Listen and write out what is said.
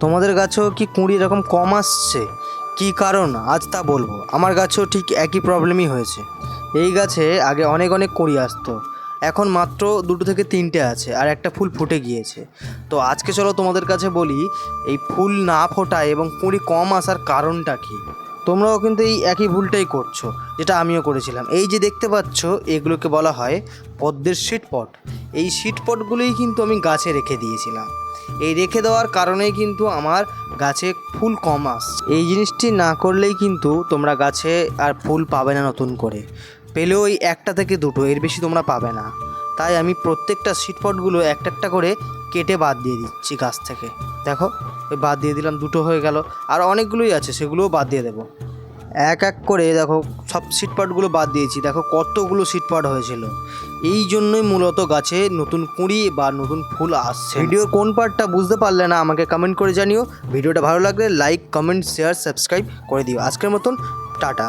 তোমাদের গাছেও কি কুঁড়ি এরকম কম আসছে? কি কারণ আজ তা বলবো। আমার গাছেও ঠিক একই প্রবলেমই হয়েছে। এই গাছে আগে অনেক অনেক কুঁড়ি আসতো, এখন মাত্র 2 থেকে 3টে আছে, আর একটা ফুল ফুটে গিয়েছে। তো আজকে চলো তোমাদের কাছে বলি এই ফুল না ফোটায় এবং কুঁড়ি কম আসার কারণটা কী। তোমরাও কিন্তু এই একই ভুলটাই করছো, যেটা আমিও করেছিলাম। এই যে দেখতে পাচ্ছ, এগুলোকে বলা হয় পদ্মের সিটপট। এই সিটপটগুলোই কিন্তু আমি গাছে রেখে দিয়েছিলাম। এই রেখে দেওয়ার কারণেই কিন্তু আমার গাছে ফুল কম আসছে। এই জিনিসটি না করলেই কিন্তু তোমরা গাছে আর ফুল পাবে না নতুন করে। পেলেও ওই 1টা থেকে 2টো, এর বেশি তোমরা পাবে না। তাই আমি প্রত্যেকটা সিটপটগুলো একটা একটা করে কেটে বাদ দিয়ে দিচ্ছি গাছ থেকে। দেখো, ওই বাদ দিয়ে দিলাম, 2টো হয়ে গেল। আর অনেকগুলোই আছে, সেগুলোও বাদ দিয়ে দেবো। এক এক করে দেখো সব সিটপটগুলো বাদ দিয়েছি। দেখো কতগুলো সিটপট হয়েছিল। এই জন্যই মূলত গাছে নতুন কুঁড়ি বা নতুন ফুল আসছে। ভিডিওর কোন পার্টটা বুঝতে পারলে না আমাকে কমেন্ট করে জানিও। ভিডিওটা ভালো লাগলে লাইক, কমেন্ট, শেয়ার, সাবস্ক্রাইব করে দিও। আজকের মতন টাটা।